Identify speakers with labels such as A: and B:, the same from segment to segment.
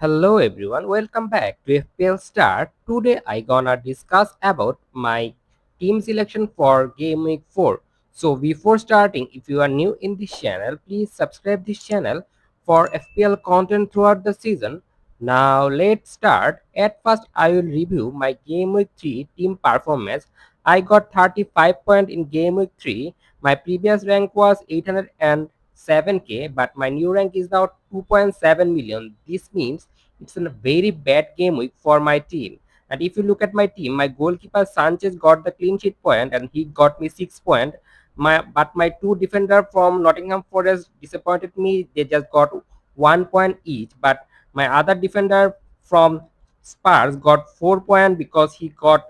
A: Hello everyone, welcome back to FPL Start. Today I gonna discuss about my team selection for Game Week 4. So before starting, if you are new in this channel, please subscribe this channel for FPL content throughout the season. Now let's start. At first I will review my Game Week 3 team performance. I got 35 points in Game Week 3. My previous rank was 807k, but my new rank is now 2.7 million. This means it's a very bad game week for my team. And if you look at my team, my goalkeeper Sanchez got the clean sheet point and he got me 6 points. But my two defender from Nottingham Forest disappointed me. They just got 1 point each. But my other defender from Spurs got 4 points because he got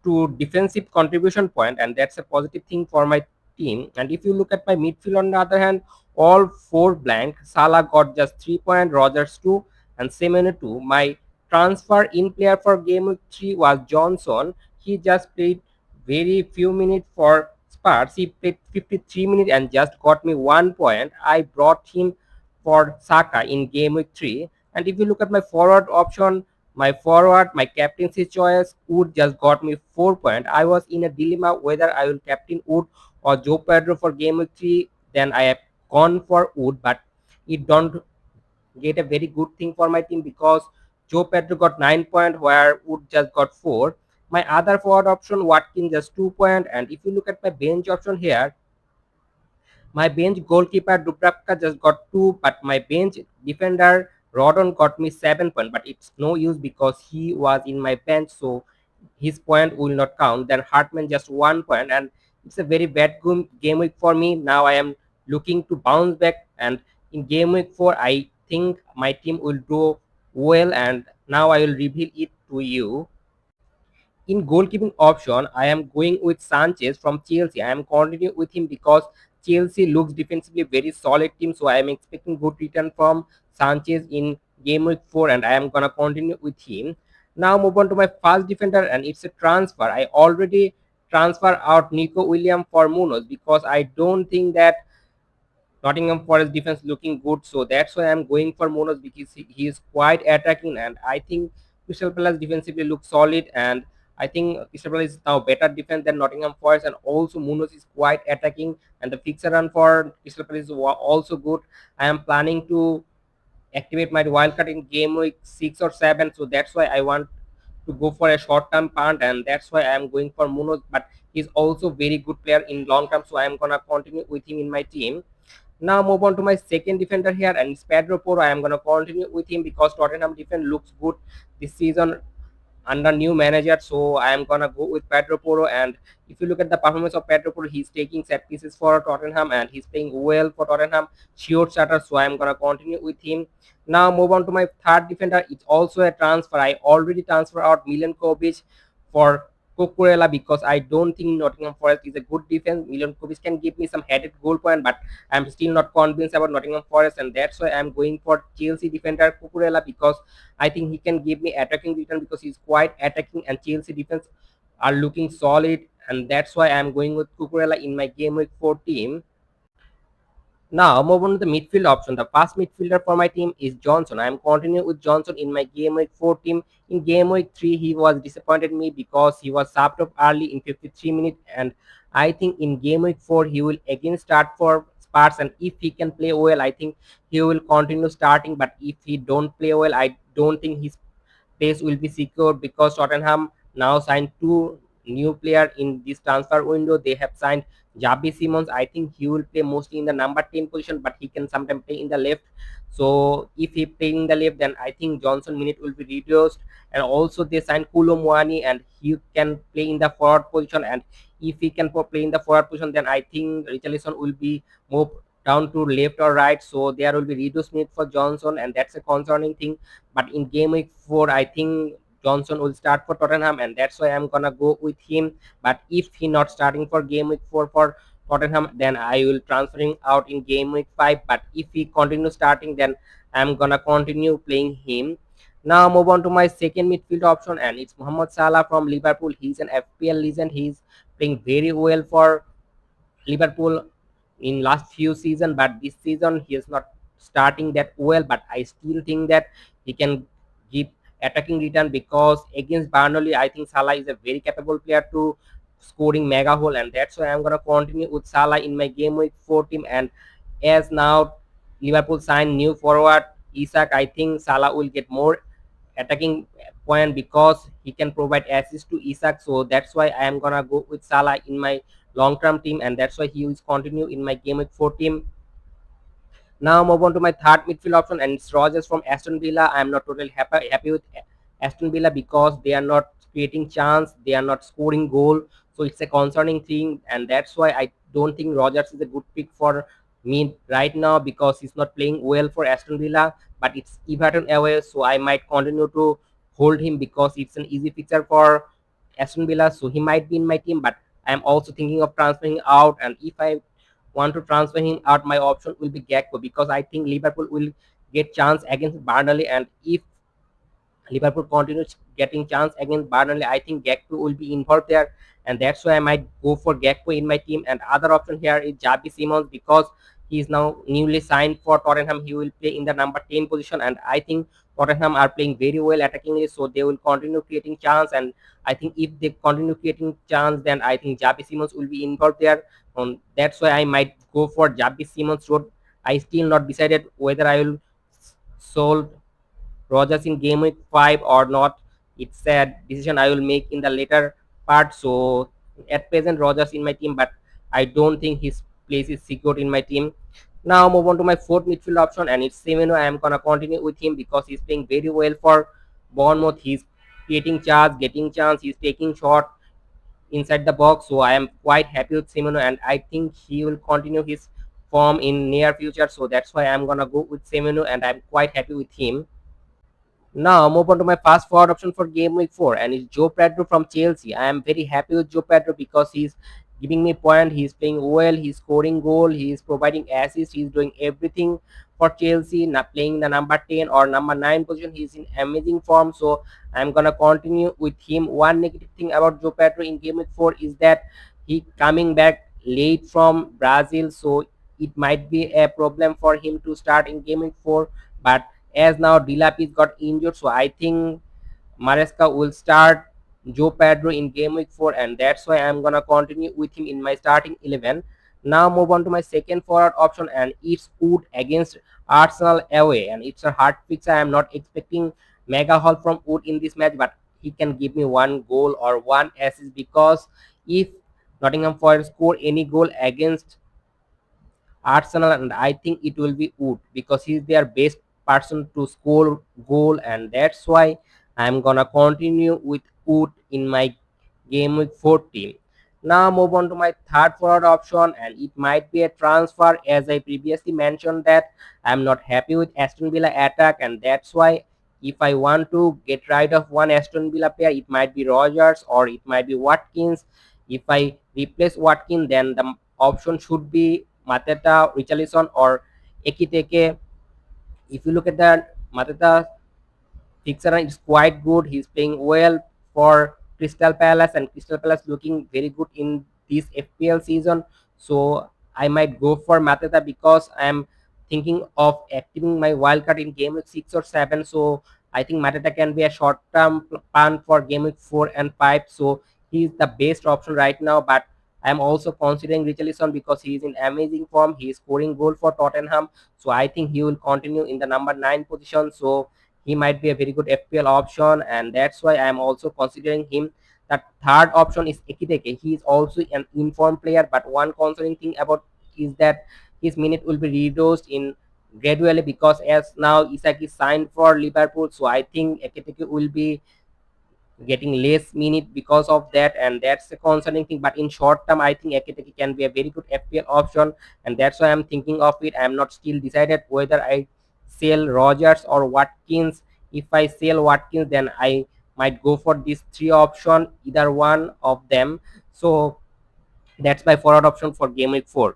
A: to defensive contribution point, and that's a positive thing for my team. And if you look at my midfield on the other hand, all four blank. Salah got just 3 points, Rogers 2, and Semenyo 2. My transfer in player for game week 3 was Johnson. He just played very few minutes for Spurs. He played 53 minutes and just got me 1 point. I brought him for Saka in game week 3. And if you look at my forward option, my forward, my captaincy choice, Wood just got me 4 points. I was in a dilemma whether I will captain Wood or Joe Pedro for game week 3. Then I have gone for Wood, but it don't get a very good thing for my team because Joe Pedro got 9 points where Wood just got 4. My other forward option, Watkins just 2 points. And if you look at my bench option here, my bench goalkeeper Dubravka just got 2, but my bench defender Rodon got me 7 points. But it's no use because he was in my bench, so his point will not count. Then Hartman just 1 point, and it's a very bad game week for me. Now I am looking to bounce back, and in game week 4, I think my team will do well, and now I will reveal it to you. In goalkeeping option, I am going with Sanchez from Chelsea. I am continuing with him because Chelsea looks defensively very solid team. So I am expecting good return from Sanchez in game week 4, and I am gonna continue with him. Now move on to my first defender, and it's a transfer. I already transfer out Nico Williams for Munoz because I don't think that Nottingham Forest defense looking good, so that's why I'm going for Munoz because he is quite attacking, and I think Crystal Palace defensively looks solid, and I think Crystal Palace is now better defense than Nottingham Forest, and also Munoz is quite attacking, and the fixture run for Crystal Palace is also good. I am planning to activate my wildcard in game week 6 or 7, so that's why I want to go for a short-term punt, and that's why I am going for Munoz. But he's also very good player in long term, so I am gonna continue with him in my team. Now move on to my second defender here, and it's Pedro Porro. I am going to continue with him because Tottenham defense looks good this season under new manager. So I am going to go with Pedro Porro. And if you look at the performance of Pedro Porro, he's taking set pieces for Tottenham and he's playing well for Tottenham. Sure starter. So I am going to continue with him. Now move on to my third defender. It's also a transfer. I already transfer out Milenkovic for Cucurella because I don't think Nottingham Forest is a good defense. Milenkovic can give me some headed goal point, but I'm still not convinced about Nottingham Forest, and that's why I'm going for Chelsea defender Cucurella because I think he can give me attacking return because he's quite attacking, and Chelsea defense are looking solid, and that's why I'm going with Cucurella in my game week 4 team. Now move on to the midfield option. The first midfielder for my team is Johnson. I am continuing with Johnson in my game week 4 team. In game week 3, he was disappointed me because he was subbed off early in 53 minutes, and I think in game week 4 he will again start for Spurs, and if he can play well, I think he will continue starting. But if he don't play well, I don't think his place will be secure because Tottenham now signed two new players in this transfer window. They have signed Jabi Simons. I think he will play mostly in the number 10 position, but he can sometimes play in the left. So if he play in the left, then I think Johnson minute will be reduced. And also they signed Kulo Muani, and he can play in the forward position. And if he can play in the forward position, then I think Richarlison will be moved down to left or right. So there will be reduced minute for Johnson, and that's a concerning thing. But in game week 4, I think Johnson will start for Tottenham, and that's why I'm gonna go with him. But if he not starting for game week 4 for Tottenham, then I will transferring out in game week 5. But if he continue starting, then I'm gonna continue playing him. Now move on to my second midfield option, and it's Mohamed Salah from Liverpool. He's an FPL legend. He's playing very well for Liverpool in last few season, but this season he is not starting that well, but I still think that he can give attacking return because against Burnley, I think Salah is a very capable player to scoring mega hole, and that's why I'm gonna continue with Salah in my game week 4 team. And as now Liverpool signed new forward Isak, I think Salah will get more attacking point because he can provide assist to Isak. So that's why I am gonna go with Salah in my long term team, and that's why he will continue in my game week 4 team. Now move on to my third midfield option, and it's Rogers from Aston Villa. I am not totally happy with Aston Villa because they are not creating chance, they are not scoring goal. So it's a concerning thing, and that's why I don't think Rogers is a good pick for me right now because he's not playing well for Aston Villa. But it's Everton away, so I might continue to hold him because it's an easy fixture for Aston Villa. So he might be in my team, but I'm also thinking of transferring out. And if I want to transfer him out, my option will be Gakpo because I think Liverpool will get chance against Burnley, and if Liverpool continues getting chance against Burnley, I think Gakpo will be involved there, and that's why I might go for Gakpo in my team. And other option here is Javi Simons because he is now newly signed for Tottenham. He will play in the number 10 position, and I think Tottenham are playing very well attackingly, so they will continue creating chance. And I think if they continue creating chance, then I think Javi Simons will be involved there. That's why I might go for Javi Simons road. I still not decided whether I will sold Rogers in game week 5 or not. It's a decision I will make in the later part. So at present Rogers in my team, but I don't think his place is secure in my team. Now move on to my fourth midfield option, and it's Semeno. I am gonna continue with him because he's playing very well for Bournemouth. He's creating chance, getting chance, he's taking shot inside the box. So I am quite happy with Semeno, and I think he will continue his form in near future. So that's why I'm gonna go with Semeno, and I'm quite happy with him. Now move on to my fast forward option for game week 4, and it's Joe Pedro from Chelsea. I am very happy with Joe Pedro because he's giving me point, he's playing well, he's scoring goal, he's providing assist, he's doing everything for Chelsea. Not playing the number 10 or number 9 position, he's in amazing form. So I'm gonna continue with him. One negative thing about Joe Pedro in game week 4 is that he coming back late from Brazil, so it might be a problem for him to start in game week 4. But as now Dilapis got injured, so I think Maresca will start Joe Pedro in game week 4, and that's why I'm gonna continue with him in my starting 11. Now move on to my second forward option, and it's Wood against Arsenal away, and it's a hard fix. I am not expecting mega haul from Wood in this match, but he can give me one goal or one assist because if Nottingham Forest score any goal against Arsenal, and I think it will be Wood because he's their best person to score goal, and that's why I'm gonna continue with Wood in my game week 4 team. Now move on to my third forward option, and it might be a transfer. As I previously mentioned that I'm not happy with Aston Villa attack, and that's why if I want to get rid of one Aston Villa player, it might be Rogers or it might be Watkins. If I replace Watkins, then the option should be Mateta, Richarlison, or Ekiteke. If you look at the Mateta fixture is quite good. He's playing well for Crystal Palace, and Crystal Palace looking very good in this FPL season. So I might go for Mateta because I'm thinking of activating my wildcard in game week 6 or 7. So I think Mateta can be a short-term plan for game week 4 and 5. So he's the best option right now. But I'm also considering Richarlison because he is in amazing form. He is scoring goal for Tottenham. So I think he will continue in the number 9 position. So he might be a very good FPL option, and that's why I am also considering him. The third option is Ekiteke. He is also an informed player, but one concerning thing about is that his minute will be reduced in gradually because as now Isak is signed for Liverpool, so I think Ekiteke will be getting less minute because of that, and that's a concerning thing. But in short term, I think Ekiteke can be a very good FPL option, and that's why I'm thinking of it. I'm not still decided whether I sell Rogers or Watkins. If I sell Watkins, then I might go for these three option, either one of them. So that's my forward option for game week 4.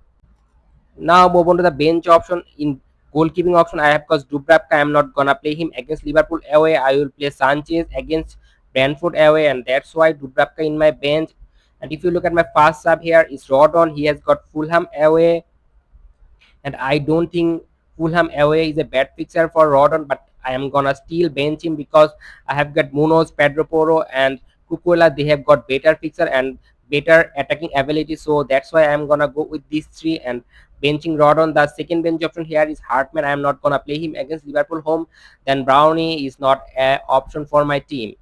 A: Now move on to the bench option. In goalkeeping option, I have because Dubravka. I'm not gonna play him against Liverpool away. I will play Sanchez against Brentford away, and that's why Dubravka in my bench. And if you look at my first sub here, is Rodon. He has got Fulham away, and I don't think Fulham away is a bad fixture for Rodon, but I am gonna still bench him because I have got Munoz, Pedro Porro, and Kukuela. They have got better fixture and better attacking ability, so that's why I am gonna go with these three and benching Rodon. The second bench option here is Hartman. I am not gonna play him against Liverpool home. Then Brownie is not an option for my team.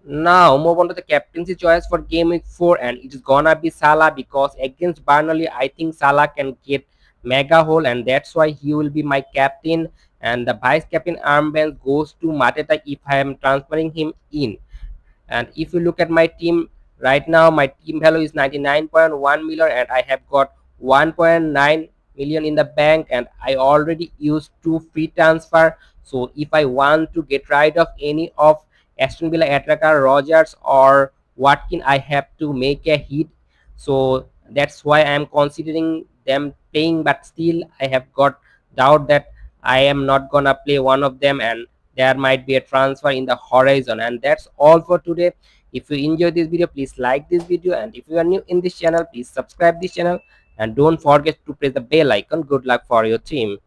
A: Now move on to the captaincy choice for game week 4, and it is gonna be Salah because against Burnley I think Salah can get mega hole, and that's why he will be my captain. And the vice captain armband goes to Mateta if I am transferring him in. And if you look at my team right now, my team value is 99.1 million, and I have got 1.9 million in the bank, and I already used 2 free transfer. So if I want to get rid of any of Aston Villa attacker Rogers or Watkins, I have to make a hit. So that's why I am considering them playing, but still I have got doubt that I am not gonna play one of them, and there might be a transfer in the horizon. And that's all for today. If you enjoyed this video, please like this video, and if you are new in this channel, please subscribe this channel, and don't forget to press the bell icon. Good luck for your team.